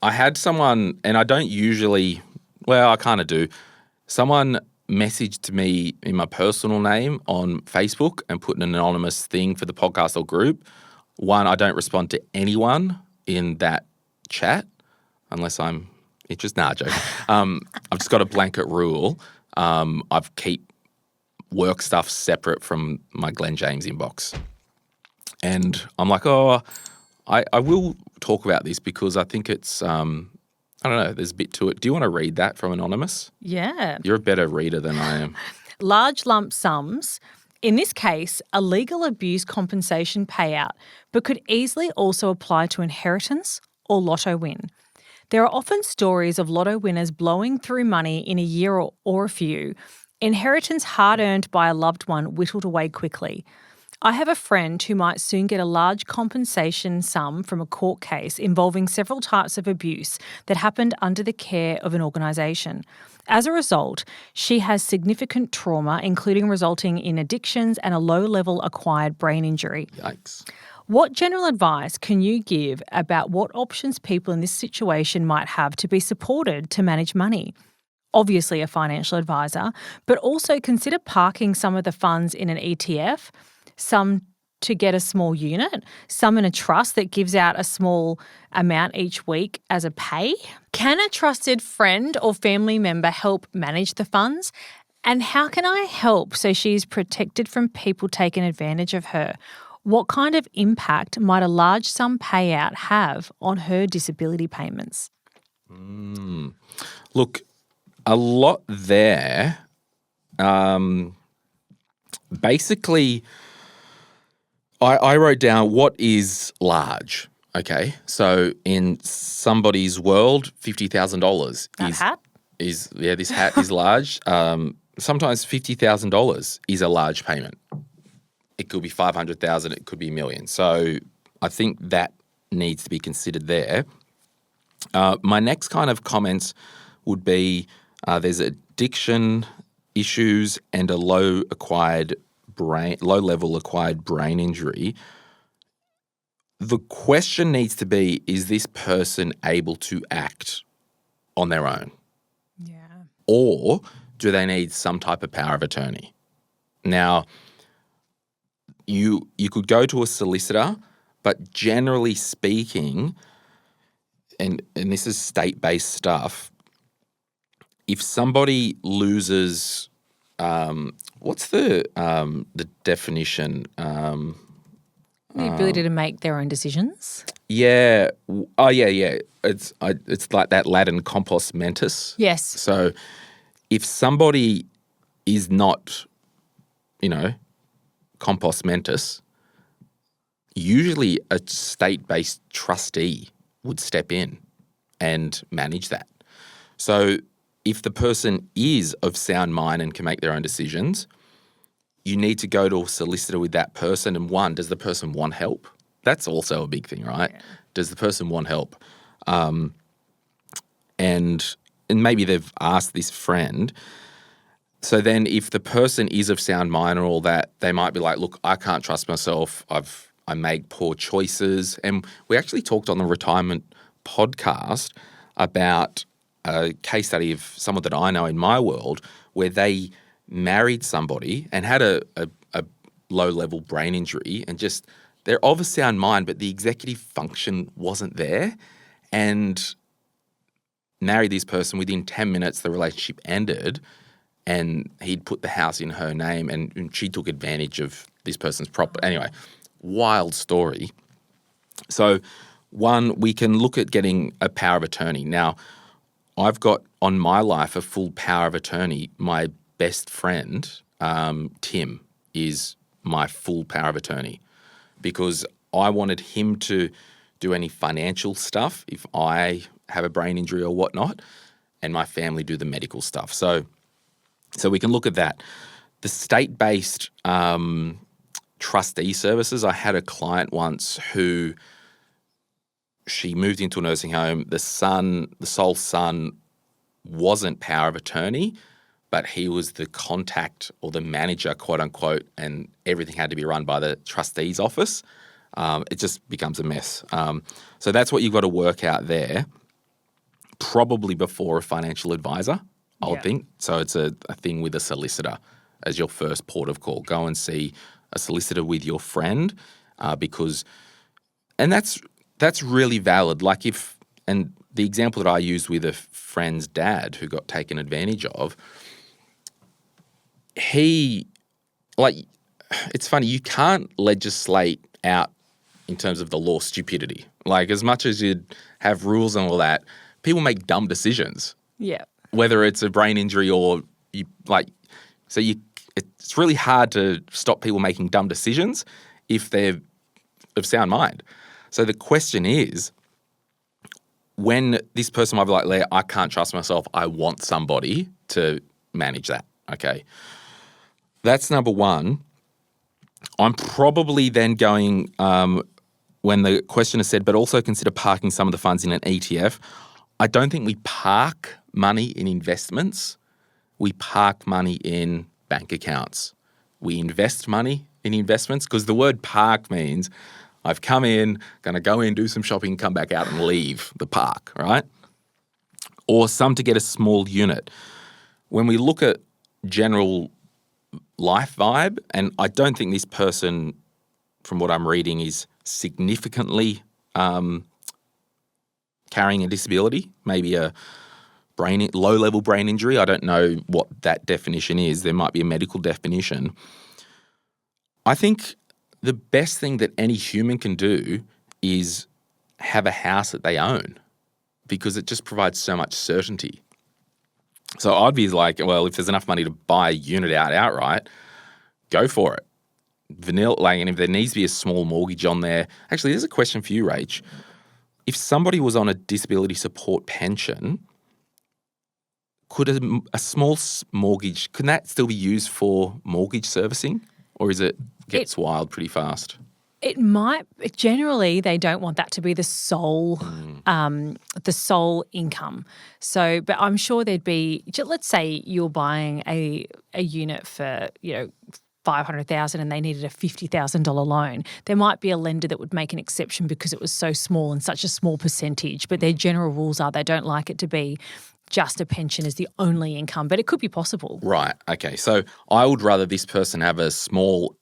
I had someone, and I don't usually, well, I kind of do. Someone messaged me in my personal name on Facebook and put an anonymous thing for the podcast or group. One, I don't respond to anyone in that chat unless I'm interested. Nah, joke. I've just got a blanket rule. I've keep work stuff separate from my Glen James inbox. And I'm like, I will talk about this because I think it's, I don't know, there's a bit to it. Do you want to read that from Anonymous? Yeah. You're a better reader than I am. Large lump sums, in this case, a legal abuse compensation payout, but could easily also apply to inheritance or lotto win. There are often stories of lotto winners blowing through money in a year or a few, inheritance hard-earned by a loved one whittled away quickly. I have a friend who might soon get a large compensation sum from a court case involving several types of abuse that happened under the care of an organisation. As a result, she has significant trauma, including resulting in addictions and a low-level acquired brain injury. Yikes. What general advice can you give about what options people in this situation might have to be supported to manage money? Obviously a financial advisor, but also consider parking some of the funds in an ETF, some to get a small unit, some in a trust that gives out a small amount each week as a pay. Can a trusted friend or family member help manage the funds? And how can I help so she's protected from people taking advantage of her? What kind of impact might a large sum payout have on her disability payments? Look, a lot there. Basically, I wrote down what is large. Okay, so in somebody's world, $50,000 this hat is large. Sometimes $50,000 is a large payment. It could be $500,000. It could be $1 million. So I think that needs to be considered there. My next kind of comments would be there's addiction issues and a low-level acquired brain injury. The question needs to be, is this person able to act on their own? Yeah. Or do they need some type of power of attorney? Now, you could go to a solicitor, but generally speaking, and this is state-based stuff, if somebody loses what's the definition? The ability to make their own decisions? Yeah. Oh, yeah. It's like that Latin compos mentis. Yes. So if somebody is not, compos mentis, usually a state-based trustee would step in and manage that. So if the person is of sound mind and can make their own decisions, you need to go to a solicitor with that person. And one, does the person want help? That's also a big thing, right? Yeah. Does the person want help? And maybe they've asked this friend. So then if the person is of sound mind and all that, they might be like, look, I can't trust myself. I make poor choices. And we actually talked on the retirement podcast about a case study of someone that I know in my world where they married somebody and had a low-level brain injury and just they're of a sound mind, but the executive function wasn't there, and married this person. Within 10 minutes, the relationship ended, and he'd put the house in her name, and she took advantage of this person's property. Anyway, wild story. So, one, we can look at getting a power of attorney. Now, I've got on my life a full power of attorney. My best friend, Tim, is my full power of attorney because I wanted him to do any financial stuff if I have a brain injury or whatnot, and my family do the medical stuff. So we can look at that. The state-based trustee services, I had a client once who she moved into a nursing home. The sole son wasn't power of attorney, but he was the contact or the manager, quote unquote, and everything had to be run by the trustee's office. It just becomes a mess. So that's what you've got to work out there. probably before a financial advisor, I would Yeah. think. So it's a thing with a solicitor as your first port of call. Go and see a solicitor with your friend because – and that's really valid. Like and the example that I used with a friend's dad who got taken advantage of, it's funny, you can't legislate out in terms of the law stupidity. Like as much as you'd have rules and all that, people make dumb decisions. Yeah. Whether it's a brain injury or it's really hard to stop people making dumb decisions if they're of sound mind. So the question is, when this person might be like, I can't trust myself, I want somebody to manage that, okay? That's number one. I'm probably then going, when the questioner said, but also consider parking some of the funds in an ETF. I don't think we park money in investments. We park money in bank accounts. We invest money in investments because the word park means I've come in, going to go in, do some shopping, come back out and leave the park, right? Or some to get a small unit. When we look at general life vibe, and I don't think this person, from what I'm reading, is significantly carrying a disability, maybe a low-level brain injury. I don't know what that definition is. There might be a medical definition. I think the best thing that any human can do is have a house that they own because it just provides so much certainty. So I'd be like, well, if there's enough money to buy a unit outright, go for it. Vanilla, and if there needs to be a small mortgage on there. Actually, there's a question for you, Rach. If somebody was on a disability support pension, could a small mortgage, can that still be used for mortgage servicing? Or is it gets wild pretty fast? It might. Generally, they don't want that to be the sole income. So, but I'm sure there'd be. Let's say you're buying a unit for $500,000 and they needed a $50,000 loan. There might be a lender that would make an exception because it was so small and such a small percentage. But their general rules are they don't like it to be just a pension as the only income, but it could be possible. Right. Okay. So I would rather this person have a small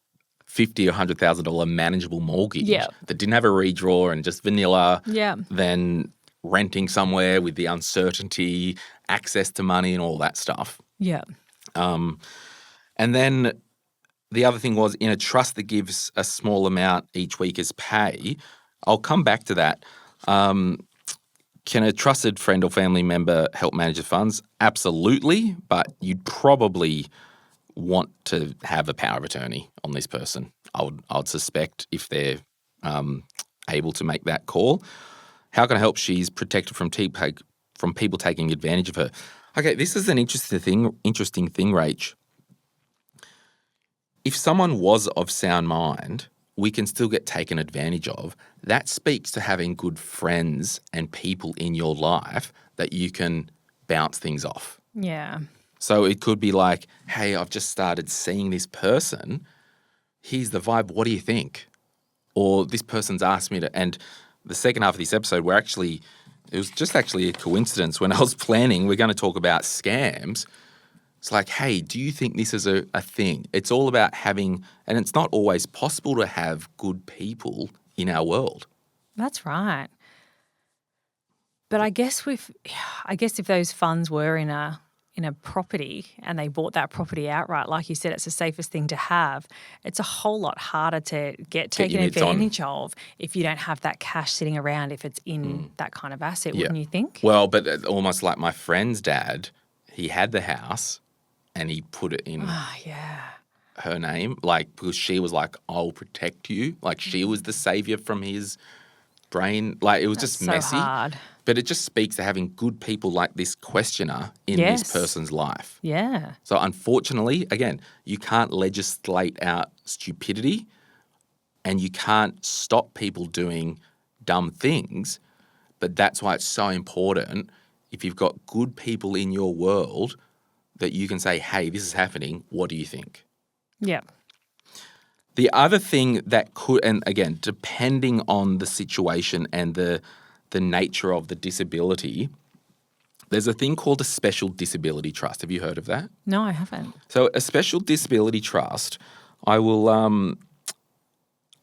$50,000 or $100,000 manageable mortgage that didn't have a redraw and just vanilla than renting somewhere with the uncertainty, access to money and all that stuff. Yeah. And then the other thing was in a trust that gives a small amount each week as pay. I'll come back to that. Can a trusted friend or family member help manage the funds? Absolutely, but you'd probably want to have a power of attorney on this person. I would suspect if they're able to make that call. How can I help? She's protected from people taking advantage of her. Okay, this is an interesting thing, Rach. If someone was of sound mind, we can still get taken advantage of. That speaks to having good friends and people in your life that you can bounce things off. Yeah. So it could be like, hey, I've just started seeing this person. Here's the vibe. What do you think? Or this person's asked me to, and the second half of this episode, it was just actually a coincidence. When I was planning, we're going to talk about scams. It's like, hey, do you think this is a thing? It's all about having, and it's not always possible to have good people in our world. That's right. But I guess if those funds were in a property and they bought that property outright, like you said, it's the safest thing to have. It's a whole lot harder to get taken advantage of if you don't have that cash sitting around, if it's in that kind of asset, wouldn't you think? Well, but almost like my friend's dad, he had the house and he put it in her name, like because she was like, I'll protect you. Like she was the savior from his brain. Like it was just messy. Hard. But it just speaks to having good people like this questioner in this person's life. Yeah. So unfortunately, again, you can't legislate out stupidity and you can't stop people doing dumb things. But that's why it's so important if you've got good people in your world that you can say, hey, this is happening. What do you think? Yeah. The other thing that could, and again, depending on the situation and the nature of the disability, There's a thing called a special disability trust. Have you heard of that? No, I haven't. So a special disability trust, I will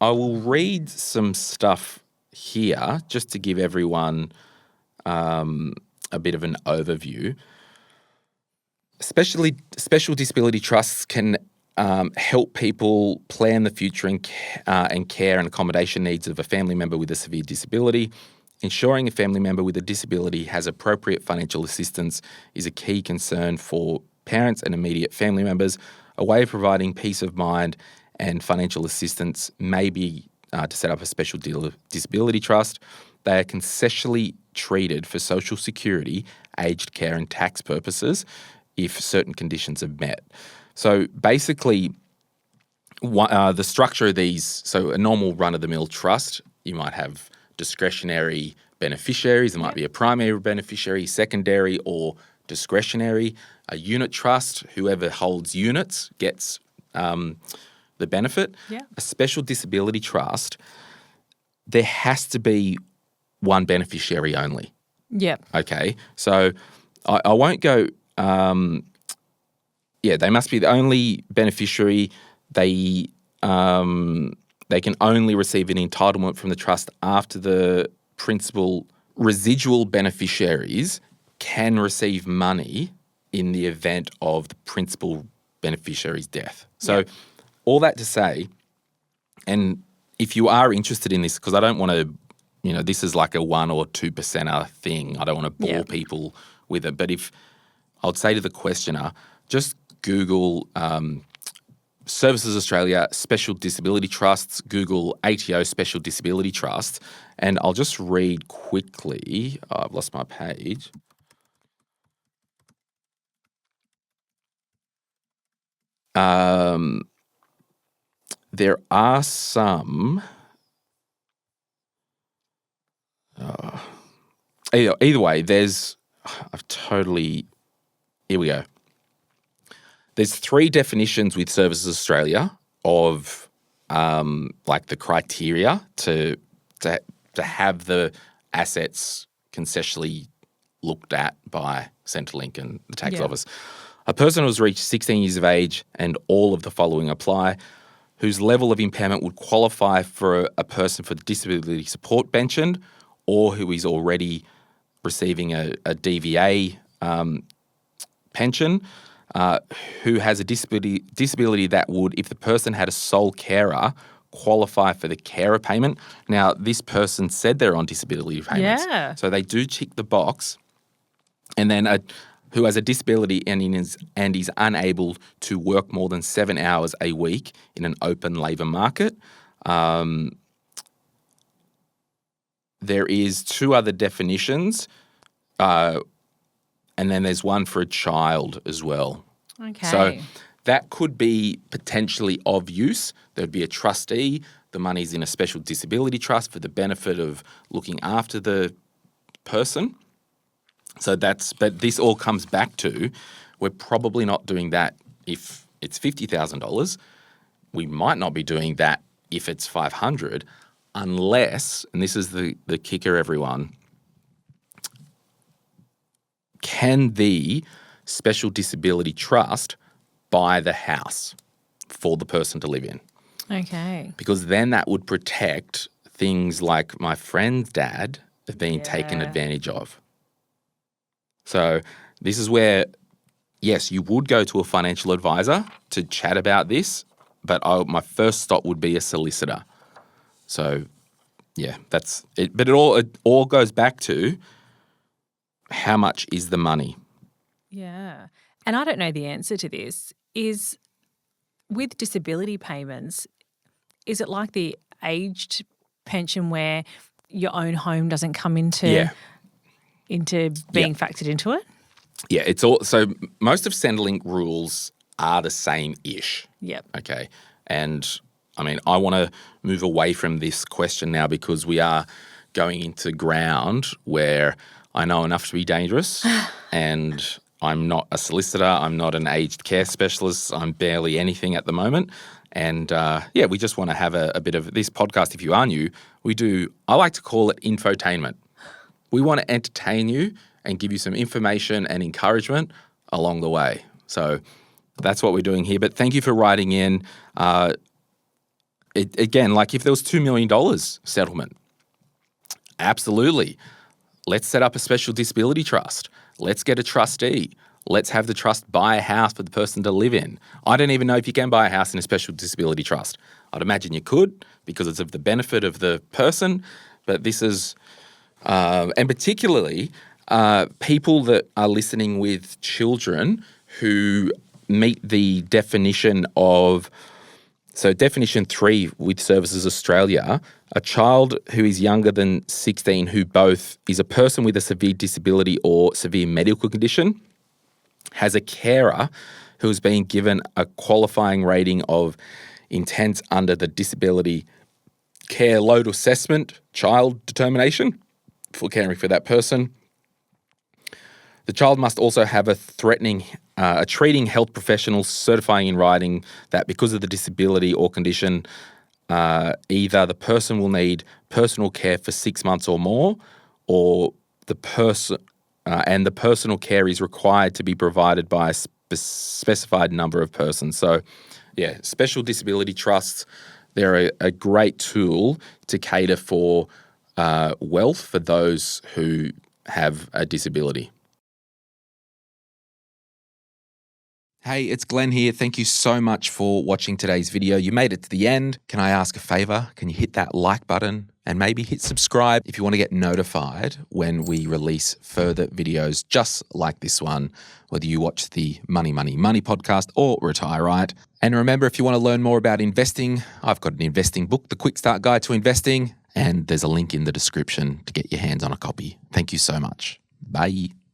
read some stuff here just to give everyone a bit of an overview. Special disability trusts can help people plan the future and care and accommodation needs of a family member with a severe disability. Ensuring a family member with a disability has appropriate financial assistance is a key concern for parents and immediate family members. A way of providing peace of mind and financial assistance may be to set up a special disability trust. They are concessionally treated for social security, aged care and tax purposes if certain conditions are met. So basically, the structure of these, so a normal run-of-the-mill trust, you might have discretionary beneficiaries. There might be a primary beneficiary, secondary, or discretionary. A unit trust, whoever holds units gets the benefit. Yeah. A special disability trust, there has to be one beneficiary only. Yep. Okay, so I won't go. They must be the only beneficiary. They can only receive an entitlement from the trust after the principal. Residual beneficiaries can receive money in the event of the principal beneficiary's death. So all that to say, and if you are interested in this, because I don't want to, this is like a 1 or 2%er thing. I don't want to bore people with it. But if I would say to the questioner, just Google Services Australia Special Disability Trusts, Google ATO Special Disability Trust, and I'll just read quickly. Oh, I've lost my page. There are some. Either way, here we go. There's 3 definitions with Services Australia of like the criteria to have the assets concessionally looked at by Centrelink and the tax office. A person who has reached 16 years of age and all of the following apply, whose level of impairment would qualify for a person for the disability support pension, or who is already receiving a DVA pension, who has a disability that would, if the person had a sole carer, qualify for the carer payment. Now, this person said they're on disability payments. Yeah. So they do tick the box. And then who has a disability and is unable to work more than 7 hours a week in an open labour market. There is 2 other definitions, and then there's one for a child as well. Okay. So that could be potentially of use. There'd be a trustee. The money's in a special disability trust for the benefit of looking after the person. But this all comes back to, we're probably not doing that if it's $50,000. We might not be doing that if it's $500, unless, and this is the kicker, everyone, can the special disability trust buy the house for the person to live in? Okay. Because then that would protect things like my friend's dad being taken advantage of. So this is where, yes, you would go to a financial advisor to chat about this, but my first stop would be a solicitor. So, yeah, that's it. But it all goes back to how much is the money? Yeah. And I don't know the answer to this. Is with disability payments, is it like the aged pension where your own home doesn't come into being factored into it? Yeah, it's all. So most of Centrelink rules are the same-ish. Yep. Okay. And I mean, I want to move away from this question now because we are going into ground where I know enough to be dangerous and I'm not a solicitor. I'm not an aged care specialist. I'm barely anything at the moment. And we just want to have a bit of this podcast. If you are new, I like to call it infotainment. We want to entertain you and give you some information and encouragement along the way. So that's what we're doing here. But thank you for writing in. Again, like if there was $2 million settlement, absolutely. Let's set up a special disability trust. Let's get a trustee. Let's have the trust buy a house for the person to live in. I don't even know if you can buy a house in a special disability trust. I'd imagine you could because it's of the benefit of the person. But this is, and particularly people that are listening with children who meet the definition of, so definition 3 with Services Australia, a child who is younger than 16 who both is a person with a severe disability or severe medical condition, has a carer who has been given a qualifying rating of intent under the Disability Care Load Assessment Child Determination for caring for that person. The child must also have a treating health professional certifying in writing that because of the disability or condition, either the person will need personal care for 6 months or more, or the person and the personal care is required to be provided by a specified number of persons. So, yeah, special disability trusts, they're a great tool to cater for wealth for those who have a disability. Hey, it's Glen here. Thank you so much for watching today's video. You made it to the end. Can I ask a favor? Can you hit that like button and maybe hit subscribe if you want to get notified when we release further videos just like this one, whether you watch the Money, Money, Money podcast or Retire Right. And remember, if you want to learn more about investing, I've got an investing book, The Quick Start Guide to Investing, and there's a link in the description to get your hands on a copy. Thank you so much. Bye.